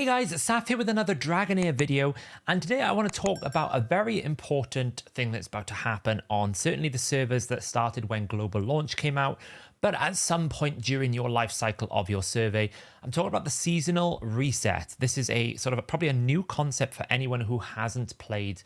Hey guys, it's Saf here with another DragonHeir video, and today I want to talk about a very important thing that's about to happen on certainly the servers that started when global launch came out, but at some point during your life cycle of your survey. I'm talking about the seasonal reset. This is a sort of probably a new concept for anyone who hasn't played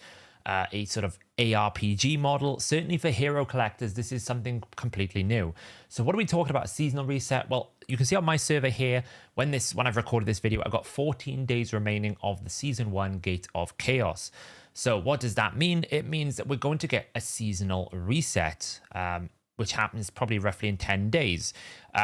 a sort of ARPG model. Certainly for hero collectors, this is something completely new. So what are we talking about? A seasonal reset? Well, you can see on my server here, when I've recorded this video, I've got 14 days remaining of the Season 1 Gate of Chaos. So what does that mean? It means that we're going to get a seasonal reset, which happens probably roughly in 10 days.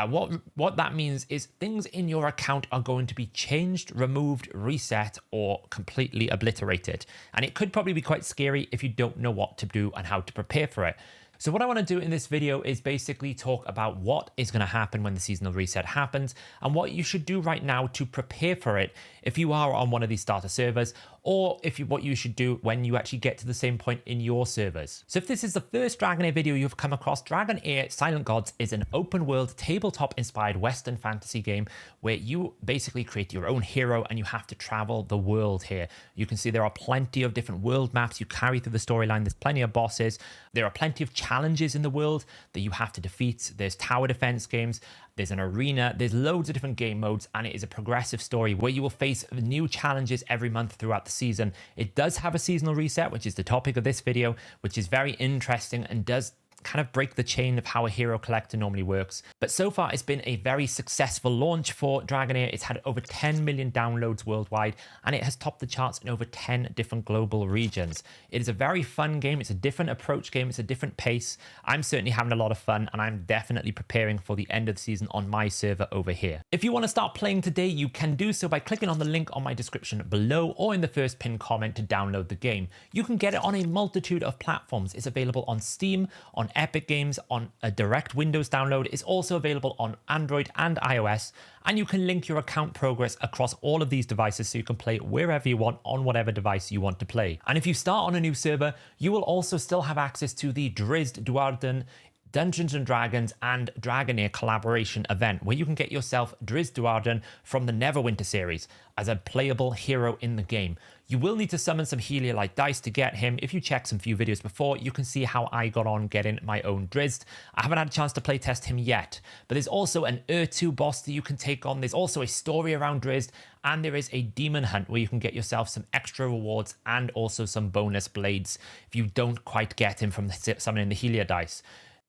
What that means is things in your account are going to be changed, removed, reset, or completely obliterated. And it could probably be quite scary if you don't know what to do and how to prepare for it. So what I want to do in this video is basically talk about what is going to happen when the seasonal reset happens and what you should do right now to prepare for it if you are on one of these starter servers, or what you should do when you actually get to the same point in your servers. So if this is the first DragonHeir video you've come across, DragonHeir Silent Gods is an open world tabletop inspired Western fantasy game where you basically create your own hero and you have to travel the world here. You can see there are plenty of different world maps you carry through the storyline. There's plenty of bosses. There are plenty of challenges in the world that you have to defeat. There's tower defense games. There's an arena, there's loads of different game modes, and it is a progressive story where you will face new challenges every month throughout the season. It does have a seasonal reset, which is the topic of this video, which is very interesting and does kind of break the chain of how a hero collector normally works. But so far, it's been a very successful launch for DragonHeir. It's had over 10 million downloads worldwide, and it has topped the charts in over 10 different global regions. It is a very fun game. It's a different approach game. It's a different pace. I'm certainly having a lot of fun, and I'm definitely preparing for the end of the season on my server over here. If you want to start playing today, you can do so by clicking on the link on my description below or in the first pinned comment to download the game. You can get it on a multitude of platforms. It's available on Steam, on Epic Games, on a direct Windows download. It's also available on Android and iOS, and you can link your account progress across all of these devices so you can play wherever you want on whatever device you want to play. And if you start on a new server, you will also still have access to the Drizz Duarden Dungeons & Dragons and DragonHeir collaboration event, where you can get yourself Drizz Duarden from the Neverwinter series as a playable hero in the game. You will need to summon some Heliolite dice to get him. If you check some few videos before, you can see how I got on getting my own Drizz. I haven't had a chance to play test him yet, but there's also an Ur-2 boss that you can take on. There's also a story around Drizz, and there is a demon hunt where you can get yourself some extra rewards and also some bonus blades if you don't quite get him from summoning the Helia dice.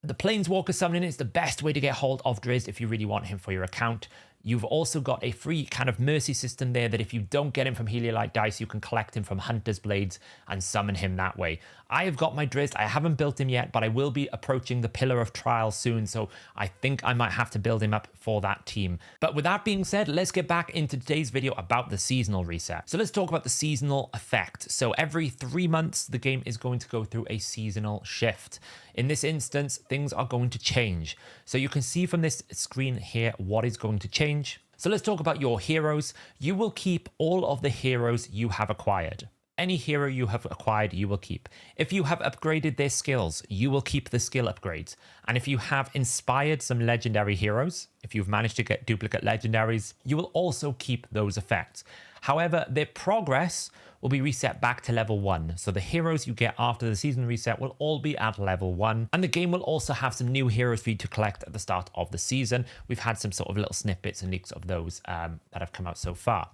The Planeswalker summoning is the best way to get hold of Drizz if you really want him for your account. You've also got a free kind of mercy system there that if you don't get him from Heliolite dice, you can collect him from Hunter's Blades and summon him that way. I have got my Drizz. I haven't built him yet, but I will be approaching the Pillar of Trial soon, so I think I might have to build him up for that team. But with that being said, let's get back into today's video about the seasonal reset. So let's talk about the seasonal effect. So every 3 months, the game is going to go through a seasonal shift. In this instance, things are going to change. So you can see from this screen here what is going to change. So let's talk about your heroes. You will keep all of the heroes you have acquired. Any hero you have acquired, you will keep. If you have upgraded their skills, you will keep the skill upgrades. And if you have inspired some legendary heroes, if you've managed to get duplicate legendaries, you will also keep those effects. However, their progress will be reset back to level 1. So the heroes you get after the season reset will all be at level 1. And the game will also have some new heroes for you to collect at the start of the season. We've had some sort of little snippets and leaks of those that have come out so far.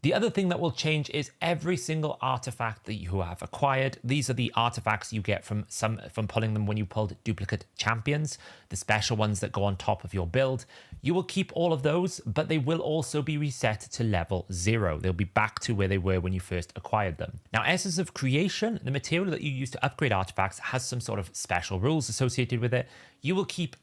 The other thing that will change is every single artifact that you have acquired. These are the artifacts you get from pulling them when you pulled duplicate champions, the special ones that go on top of your build. You will keep all of those, but they will also be reset to level 0. They'll be back to where they were when you first acquired them. Now, Essence of Creation, the material that you use to upgrade artifacts, has some sort of special rules associated with it. You will keep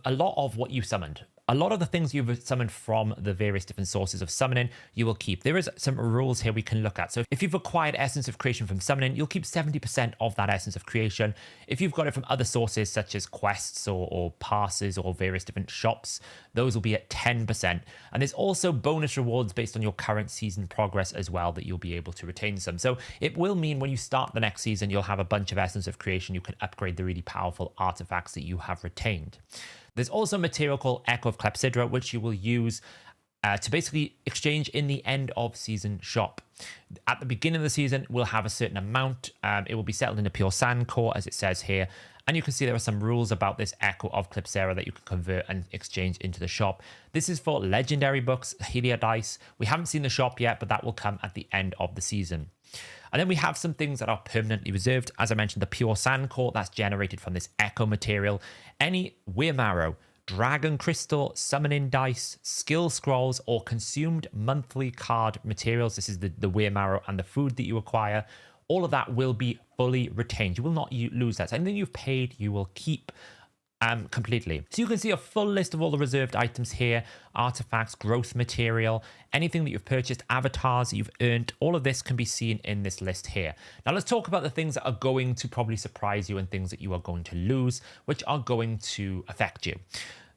a lot of what you summoned. A lot of the things you've summoned from the various different sources of summoning, you will keep. There is some rules here we can look at. So if you've acquired Essence of Creation from summoning, you'll keep 70% of that Essence of Creation. If you've got it from other sources, such as quests or passes or various different shops, those will be at 10%. And there's also bonus rewards based on your current season progress as well that you'll be able to retain some. So it will mean when you start the next season, you'll have a bunch of Essence of Creation. You can upgrade the really powerful artifacts that you have retained. There's also a material called Echo of Clepsydra, which you will use to basically exchange in the end of season shop. At the beginning of the season, we'll have a certain amount. It will be settled in a pure sand core, as it says here. And you can see there are some rules about this Echo of Clypsera that you can convert and exchange into the shop. This is for legendary books, Helia dice. We haven't seen the shop yet, but that will come at the end of the season. And then we have some things that are permanently reserved. As I mentioned, the pure sand core that's generated from this Echo material. Any Wyrmarrow, Dragon Crystal, Summoning Dice, Skill Scrolls, or consumed monthly card materials. This is the Wyrmarrow and the food that you acquire. All of that will be fully retained. You will not lose that. So anything you've paid, you will keep completely. So you can see a full list of all the reserved items here, artifacts, growth material, anything that you've purchased, avatars that you've earned, all of this can be seen in this list here. Now let's talk about the things that are going to probably surprise you and things that you are going to lose, which are going to affect you.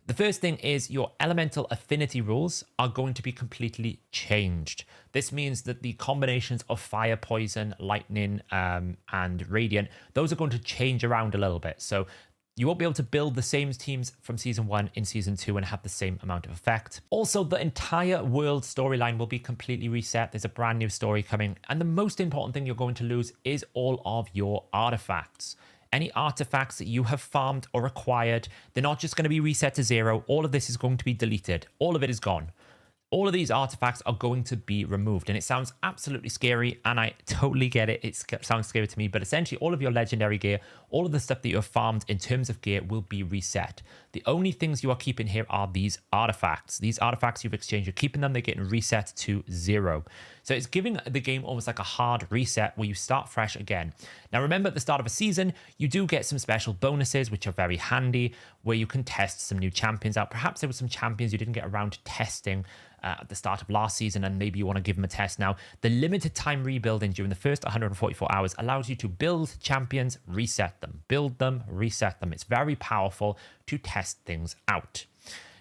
The first thing is your elemental affinity rules are going to be completely changed. This means that the combinations of fire, poison, lightning, and radiant, those are going to change around a little bit. So you won't be able to build the same teams from season 1 in season 2 and have the same amount of effect. Also, the entire world storyline will be completely reset. There's a brand new story coming. And the most important thing you're going to lose is all of your artifacts. Any artifacts that you have farmed or acquired, they're not just going to be reset to 0. All of this is going to be deleted. All of it is gone. All of these artifacts are going to be removed, and it sounds absolutely scary, and I totally get it. It sounds scary to me, but essentially all of your legendary gear, all of the stuff that you have farmed in terms of gear will be reset. The only things you are keeping here are these artifacts. These artifacts you've exchanged, you're keeping them, they're getting reset to 0. So it's giving the game almost like a hard reset where you start fresh again. Now remember, at the start of a season, you do get some special bonuses, which are very handy, where you can test some new champions out. Perhaps there were some champions you didn't get around to testing at the start of last season, and maybe you want to give them a test now. The limited time rebuilding during the first 144 hours allows you to build champions, reset them, build them, reset them. It's very powerful to test things out.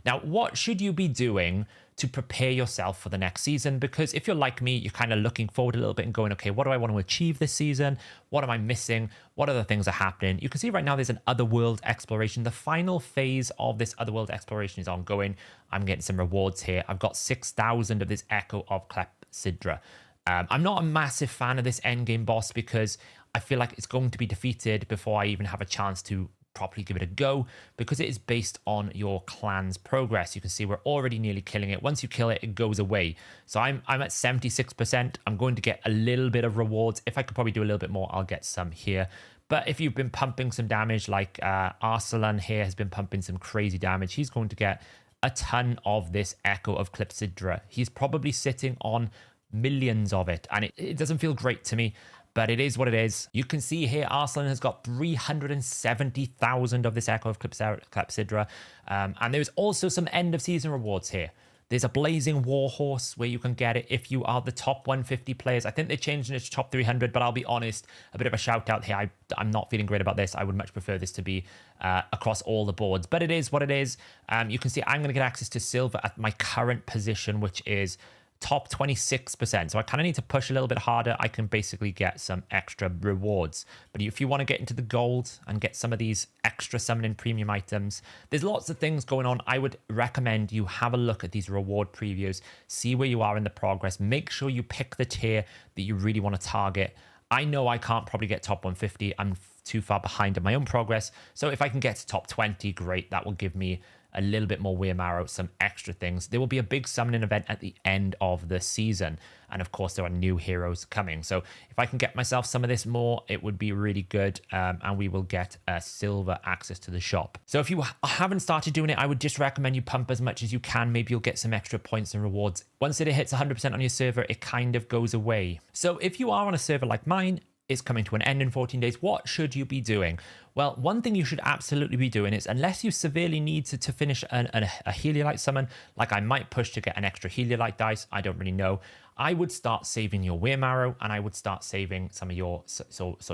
Now, what should you be doing to prepare yourself for the next season? Because if you're like me, you're kind of looking forward a little bit and going, okay, what do I want to achieve this season? What am I missing? What other things are happening? You can see right now there's an otherworld exploration. The final phase of this otherworld exploration is ongoing. I'm getting some rewards here. I've got 6,000 of this Echo of Clypsera. I'm not a massive fan of this endgame boss because I feel like it's going to be defeated before I even have a chance to properly give it a go, because it is based on your clan's progress. You can see we're already nearly killing it. Once you kill it, it goes away. So I'm at 76%. I'm going to get a little bit of rewards. If I could probably do a little bit more, I'll get some here. But if you've been pumping some damage, like Arsalan here has been pumping some crazy damage, he's going to get a ton of this Echo of Clypsera. He's probably sitting on millions of it, and it doesn't feel great to me. But it is what it is. You can see here, Arsalan has got 370,000 of this Echo of Clypsera. And there's also some end of season rewards here. There's a Blazing Warhorse where you can get it if you are the top 150 players. I think they're changing it to top 300, but I'll be honest, a bit of a shout out here. I'm not feeling great about this. I would much prefer this to be across all the boards, but it is what it is. You can see I'm going to get access to silver at my current position, which is top 26%. So I kind of need to push a little bit harder. I can basically get some extra rewards. But if you want to get into the gold and get some of these extra summoning premium items, there's lots of things going on. I would recommend you have a look at these reward previews, see where you are in the progress. Make sure you pick the tier that you really want to target. I know I can't probably get top 150. I'm too far behind in my own progress. So if I can get to top 20, great. That will give me a little bit more Wyrmarrow, some extra things. There will be a big summoning event at the end of the season. And of course, there are new heroes coming. So if I can get myself some of this more, it would be really good. And we will get silver access to the shop. So if you haven't started doing it, I would just recommend you pump as much as you can. Maybe you'll get some extra points and rewards. Once it hits 100% on your server, it kind of goes away. So if you are on a server like mine, is coming to an end in 14 days. What should you be doing? Well, one thing you should absolutely be doing is, unless you severely need to finish a Heliolite summon, like I might push to get an extra Heliolite dice, I don't really know, I would start saving your Wyrmarrow, and I would start saving some of your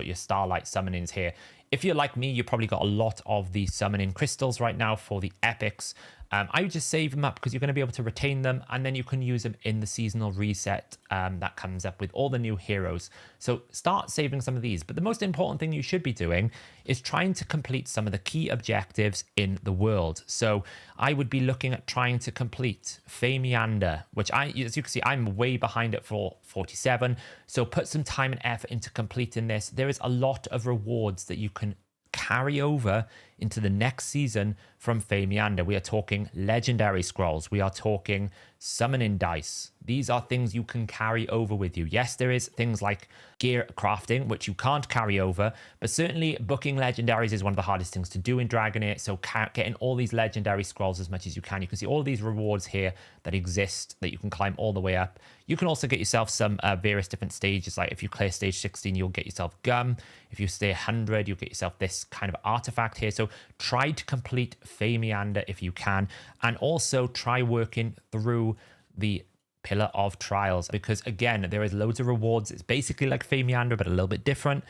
your Starlight summonings here. If you're like me, you've probably got a lot of the summoning crystals right now for the epics. I would just save them up because you're going to be able to retain them, and then you can use them in the seasonal reset that comes up with all the new heroes. So start saving some of these. But the most important thing you should be doing is try trying to complete some of the key objectives in the world. So I would be looking at trying to complete Famiander, which as you can see, I'm way behind it for 47. So put some time and effort into completing this. There is a lot of rewards that you can carry over into the next season from Famiander. We are talking legendary scrolls. We are talking summoning dice. These are things you can carry over with you. Yes, there is things like gear crafting, which you can't carry over, but certainly booking legendaries is one of the hardest things to do in DragonHeir. So getting all these legendary scrolls as much as you can. You can see all these rewards here that exist that you can climb all the way up. You can also get yourself some various different stages. Like if you clear stage 16, you'll get yourself gum. If you stay 100, you'll get yourself this kind of artifact here. So try to complete Famiander if you can, and also try working through the Pillar of Trials, because again, there is loads of rewards. It's basically like Famiander, but a little bit different.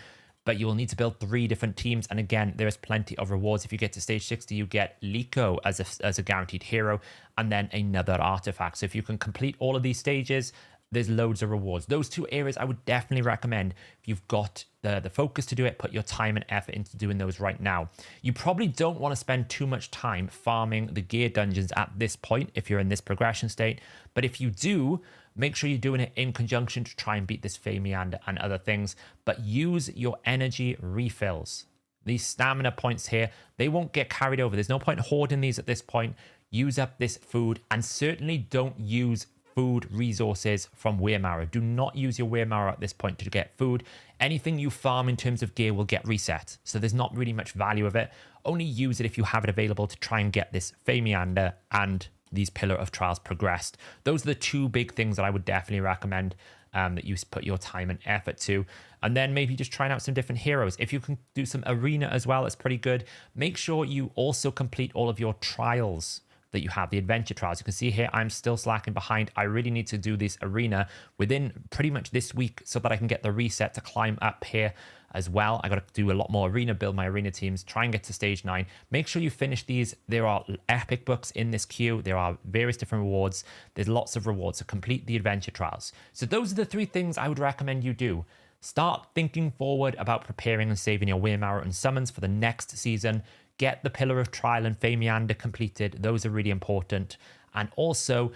But you will need to build 3 different teams, and again, there is plenty of rewards. If you get to stage 60, you get Liko as a guaranteed hero, and then another artifact. So if you can complete all of these stages, there's loads of rewards. Those 2 areas I would definitely recommend. If you've got the focus to do it, put your time and effort into doing those right now. You probably don't want to spend too much time farming the gear dungeons at this point if you're in this progression state. But if you do, make sure you're doing it in conjunction to try and beat this Famiander and other things. But use your energy refills. These stamina points here, they won't get carried over. There's no point hoarding these at this point. Use up this food, and certainly don't use food resources from Weirmarrow. Do not use your Weirmarrow at this point to get food. Anything you farm in terms of gear will get reset, so there's not really much value of it. Only use it if you have it available to try and get this Famiander and these Pillar of Trials progressed. Those are the 2 big things that I would definitely recommend that you put your time and effort to. And then maybe just trying out some different heroes. If you can do some arena as well, it's pretty good. Make sure you also complete all of your trials that you have, the adventure trials. You can see here I'm still slacking behind. I really need to do this arena within pretty much this week so that I can get the reset to climb up here as well. I got to do a lot more arena, build my arena teams, try and get to stage 9. Make sure you finish these. There are epic books in this queue. There are various different rewards. There's lots of rewards, so complete the adventure trials. So those are the 3 things I would recommend you do. Start thinking forward about preparing and saving your Weirmarrow and summons for the next season. Get the Pillar of Trial and Famiander completed. Those are really important. And also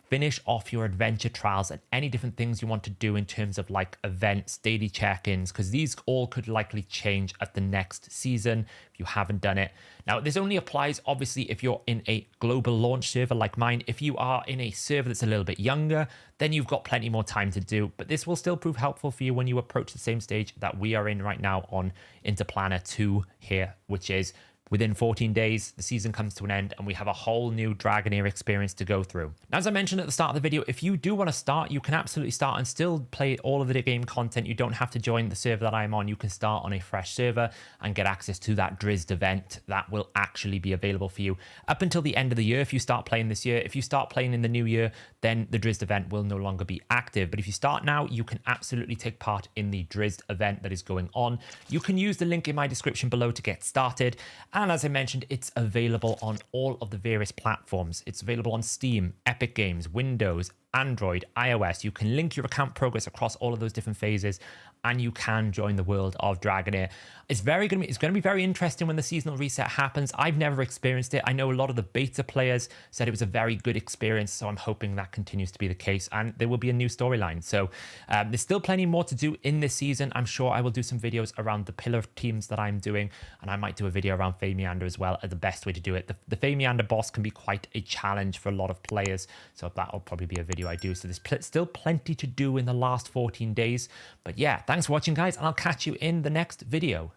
finish off your adventure trials and any different things you want to do in terms of like events, daily check-ins, because these all could likely change at the next season if you haven't done it. Now, this only applies obviously if you're in a global launch server like mine. If you are in a server that's a little bit younger, then you've got plenty more time to do, but this will still prove helpful for you when you approach the same stage that we are in right now on Interplanar 2 here, which is within 14 days, the season comes to an end and we have a whole new DragonHeir experience to go through. Now, as I mentioned at the start of the video, if you do want to start, you can absolutely start and still play all of the game content. You don't have to join the server that I'm on. You can start on a fresh server and get access to that Drizz event that will actually be available for you up until the end of the year. If you start playing this year, if you start playing in the new year, then the Drizz event will no longer be active. But if you start now, you can absolutely take part in the Drizz event that is going on. You can use the link in my description below to get started. And as I mentioned, it's available on all of the various platforms. It's available on Steam, Epic Games, Windows, Android, iOS. You can link your account progress across all of those different phases, and you can join the world of DragonHeir. It's going to be very interesting when the seasonal reset happens. I've never experienced it. I know a lot of the beta players said it was a very good experience, so I'm hoping that continues to be the case, and there will be a new storyline. So there's still plenty more to do in this season. I'm sure I will do some videos around the pillar teams that I'm doing, and I might do a video around Famiander as well as the best way to do it. The Famiander boss can be quite a challenge for a lot of players, so that'll probably be a video I do. So there's still plenty to do in the last 14 days. But yeah, thanks for watching, guys, and I'll catch you in the next video.